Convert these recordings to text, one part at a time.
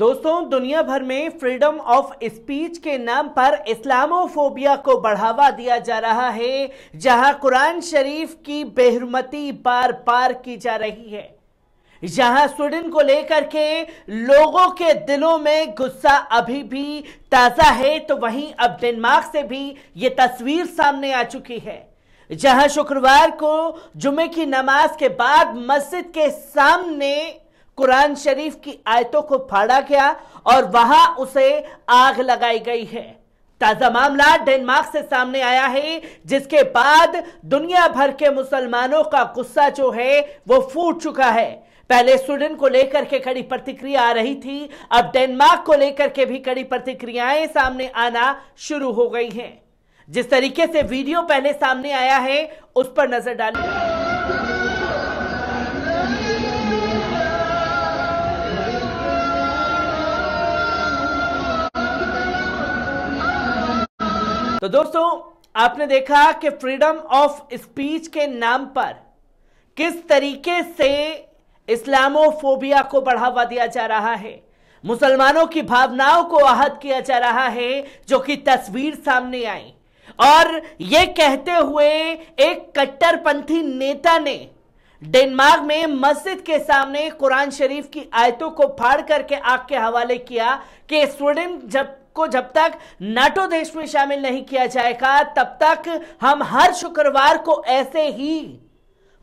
दोस्तों, दुनिया भर में फ्रीडम ऑफ स्पीच के नाम पर इस्लामोफोबिया को बढ़ावा दिया जा रहा है, जहां कुरान शरीफ की बेहुरमती बार बार की जा रही है। जहां स्वीडन को लेकर के लोगों के दिलों में गुस्सा अभी भी ताजा है, तो वहीं अब डेनमार्क से भी ये तस्वीर सामने आ चुकी है, जहां शुक्रवार को जुमे की नमाज के बाद मस्जिद के सामने कुरान शरीफ की आयतों को फाड़ा गया और वहां उसे आग लगाई गई है। ताजा मामला डेनमार्क से सामने आया है, जिसके बाद दुनिया भर के मुसलमानों का गुस्सा जो है वो फूट चुका है। पहले स्वीडन को लेकर के कड़ी प्रतिक्रिया आ रही थी, अब डेनमार्क को लेकर के भी कड़ी प्रतिक्रियाएं सामने आना शुरू हो गई हैं। जिस तरीके से वीडियो पहले सामने आया है उस पर नजर डालिए। तो दोस्तों, आपने देखा कि फ्रीडम ऑफ स्पीच के नाम पर किस तरीके से इस्लामोफोबिया को बढ़ावा दिया जा रहा है, मुसलमानों की भावनाओं को आहत किया जा रहा है, जो कि तस्वीर सामने आई। और यह कहते हुए एक कट्टरपंथी नेता ने डेनमार्क में मस्जिद के सामने कुरान शरीफ की आयतों को फाड़ करके आग के हवाले किया कि स्वीडन जब तक नाटो देश में शामिल नहीं किया जाएगा, तब तक हम हर शुक्रवार को ऐसे ही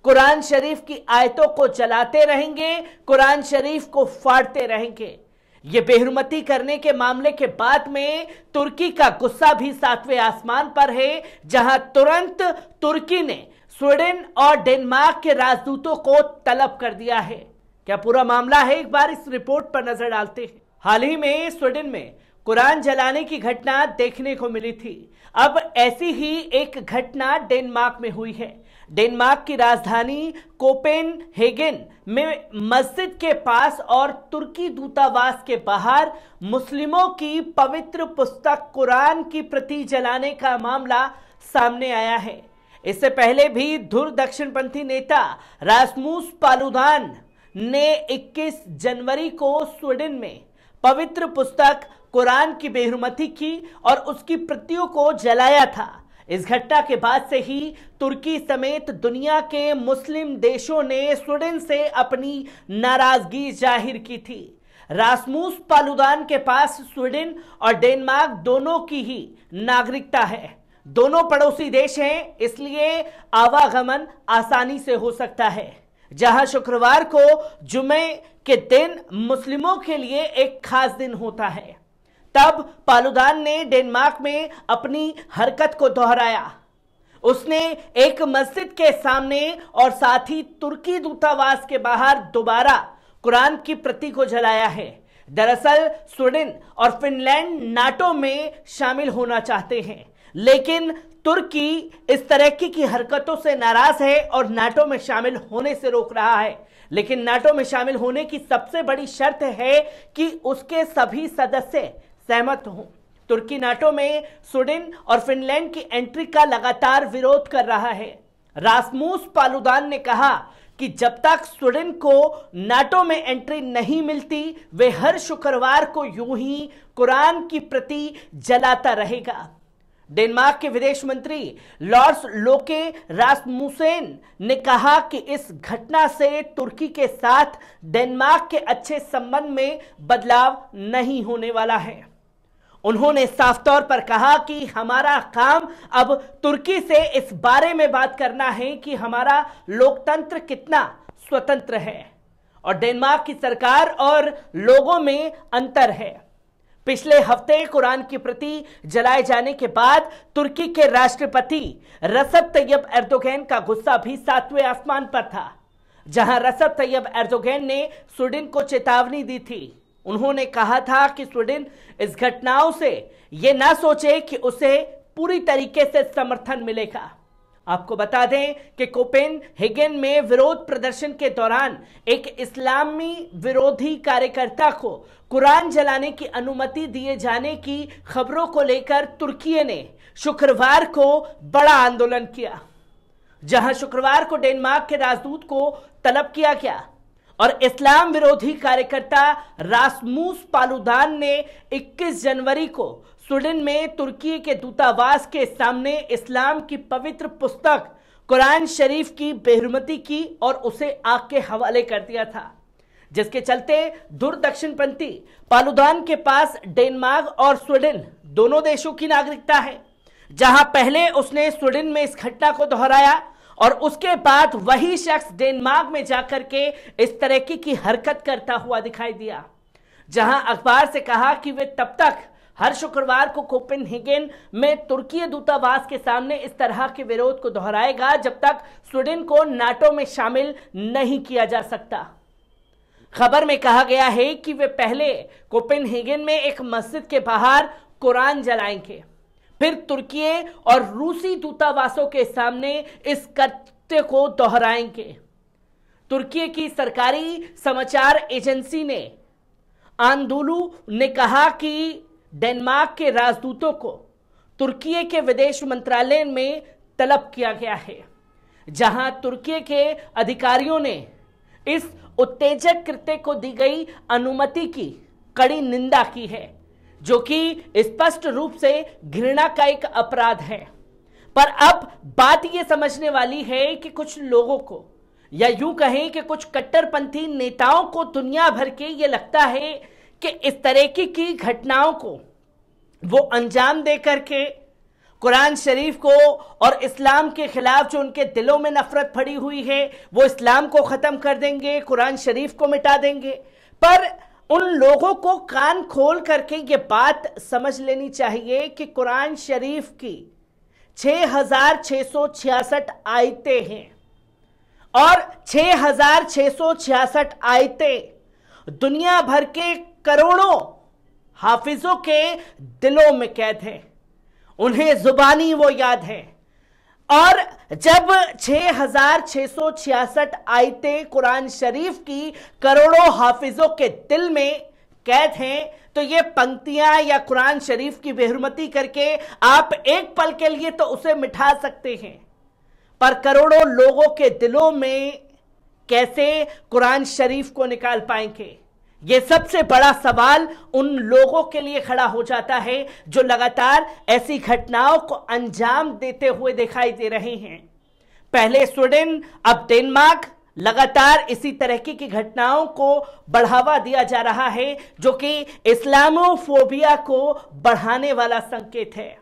कुरान शरीफ की आयतों को जलाते रहेंगे, कुरान शरीफ को फाड़ते रहेंगे। यह बेहुरमती करने के मामले के बाद में तुर्की का गुस्सा भी 7वें आसमान पर है, जहां तुरंत तुर्की ने स्वीडन और डेनमार्क के राजदूतों को तलब कर दिया है। क्या पूरा मामला है, एक बार इस रिपोर्ट पर नजर डालते हैं। हाल ही में स्वीडन में कुरान जलाने की घटना देखने को मिली थी। अब ऐसी ही एक घटना डेनमार्क में हुई है। डेनमार्क की राजधानी कोपेनहेगन में मस्जिद के पास और तुर्की दूतावास के बाहर मुस्लिमों की पवित्र पुस्तक कुरान की प्रति जलाने का मामला सामने आया है। इससे पहले भी धुर दक्षिणपंथी नेता रासमुस पालुदान ने 21 जनवरी को स्वीडन में पवित्र पुस्तक कुरान की बेहुरमती की और उसकी प्रतियों को जलाया था। इस घटना के बाद से ही तुर्की समेत दुनिया के मुस्लिम देशों ने स्वीडन से अपनी नाराजगी जाहिर की थी। रासमुस पालुदान के पास स्वीडन और डेनमार्क दोनों की ही नागरिकता है। दोनों पड़ोसी देश हैं, इसलिए आवागमन आसानी से हो सकता है। जहां शुक्रवार को जुमे के दिन मुस्लिमों के लिए एक खास दिन होता है, तब पालुदान ने डेनमार्क में अपनी हरकत को दोहराया। उसने एक मस्जिद के सामने और साथ ही तुर्की दूतावास के बाहर दोबारा कुरान की प्रति को जलाया है। दरअसल स्वीडन और फिनलैंड नाटो में शामिल होना चाहते हैं, लेकिन तुर्की इस तरह की हरकतों से नाराज है और नाटो में शामिल होने से रोक रहा है। लेकिन नाटो में शामिल होने की सबसे बड़ी शर्त है कि उसके सभी सदस्य सहमत हों। तुर्की नाटो में स्वीडन और फिनलैंड की एंट्री का लगातार विरोध कर रहा है। रासमुस पालुदान ने कहा कि जब तक स्वीडन को नाटो में एंट्री नहीं मिलती, वे हर शुक्रवार को यूं ही कुरान की प्रति जलाता रहेगा। डेनमार्क के विदेश मंत्री लॉर्स लोके रासमुसेन ने कहा कि इस घटना से तुर्की के साथ डेनमार्क के अच्छे संबंध में बदलाव नहीं होने वाला है। उन्होंने साफ तौर पर कहा कि हमारा काम अब तुर्की से इस बारे में बात करना है कि हमारा लोकतंत्र कितना स्वतंत्र है और डेनमार्क की सरकार और लोगों में अंतर है। पिछले हफ्ते कुरान की प्रति जलाए जाने के बाद तुर्की के राष्ट्रपति रसेप तैयब एर्दोगन का गुस्सा भी 7वें आसमान पर था, जहां रसेप तैयब एर्दोगन ने स्वीडन को चेतावनी दी थी। उन्होंने कहा था कि स्वीडन इस घटनाओं से यह ना सोचे कि उसे पूरी तरीके से समर्थन मिलेगा। आपको बता दें कि कोपेनहेगन में विरोध प्रदर्शन के दौरान एक इस्लामी विरोधी कार्यकर्ता को कुरान जलाने की अनुमति दिए जाने की खबरों को लेकर तुर्की ने शुक्रवार को बड़ा आंदोलन किया, जहां शुक्रवार को डेनमार्क के राजदूत को तलब किया गया और इस्लाम विरोधी कार्यकर्ता रासमुस पालुदान ने 21 जनवरी को स्वीडन में तुर्की के दूतावास के सामने इस्लाम की पवित्र पुस्तक कुरान शरीफ की बेहुरमती की और उसे आग के हवाले कर दिया था, जिसके चलते दूरदक्षिणपंथी पालुदान के पास डेनमार्क और स्वीडन दोनों देशों की नागरिकता है, जहां पहले उसने स्वीडन में इस घटना को दोहराया और उसके बाद वही शख्स डेनमार्क में जाकर के इस तरह की हरकत करता हुआ दिखाई दिया, जहां अखबार से कहा कि वे तब तक हर शुक्रवार को कोपेनहेगन में तुर्की दूतावास के सामने इस तरह के विरोध को दोहराएगा जब तक स्वीडन को नाटो में शामिल नहीं किया जा सकता। खबर में कहा गया है कि वे पहले कोपेनहेगन में एक मस्जिद के बाहर कुरान जलाएंगे, फिर तुर्की और रूसी दूतावासों के सामने इस कृत्य को दोहराएंगे। तुर्की की सरकारी समाचार एजेंसी ने आंदोलू ने कहा कि डेनमार्क के राजदूतों को तुर्की के विदेश मंत्रालय में तलब किया गया है, जहां तुर्की के अधिकारियों ने इस उत्तेजक कृत्य को दी गई अनुमति की कड़ी निंदा की है, जो कि स्पष्ट रूप से घृणा का एक अपराध है। पर अब बात यह समझने वाली है कि कुछ लोगों को, या यूं कहें कि कुछ कट्टरपंथी नेताओं को दुनिया भर के ये लगता है कि इस तरह की घटनाओं को वो अंजाम दे करके कुरान शरीफ को और इस्लाम के खिलाफ जो उनके दिलों में नफरत भरी हुई है वो इस्लाम को खत्म कर देंगे, कुरान शरीफ को मिटा देंगे। पर उन लोगों को कान खोल करके ये बात समझ लेनी चाहिए कि कुरान शरीफ की 6666 आयतें हैं और 6666 आयतें दुनिया भर के करोड़ों हाफिजों के दिलों में कैद है, उन्हें जुबानी वो याद है। और जब 6666 आयतें कुरान शरीफ की करोड़ों हाफिजों के दिल में कैद हैं, तो ये पंक्तियां या कुरान शरीफ की बेहुरमती करके आप एक पल के लिए तो उसे मिटा सकते हैं, पर करोड़ों लोगों के दिलों में कैसे कुरान शरीफ को निकाल पाएंगे? ये सबसे बड़ा सवाल उन लोगों के लिए खड़ा हो जाता है जो लगातार ऐसी घटनाओं को अंजाम देते हुए दिखाई दे रहे हैं। पहले स्वीडन, अब डेनमार्क, लगातार इसी तरह की घटनाओं को बढ़ावा दिया जा रहा है, जो कि इस्लामोफोबिया को बढ़ाने वाला संकेत है।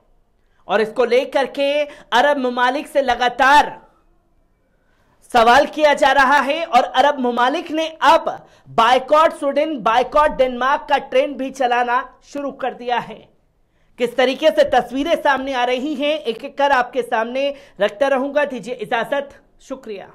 और इसको लेकर के अरब ममालिक से लगातार सवाल किया जा रहा है और अरब ममालिक ने अब बायकॉट स्वीडन, बायकॉट डेनमार्क का ट्रेंड भी चलाना शुरू कर दिया है। किस तरीके से तस्वीरें सामने आ रही हैं, एक एक कर आपके सामने रखता रहूंगा। दीजिए इजाजत, शुक्रिया।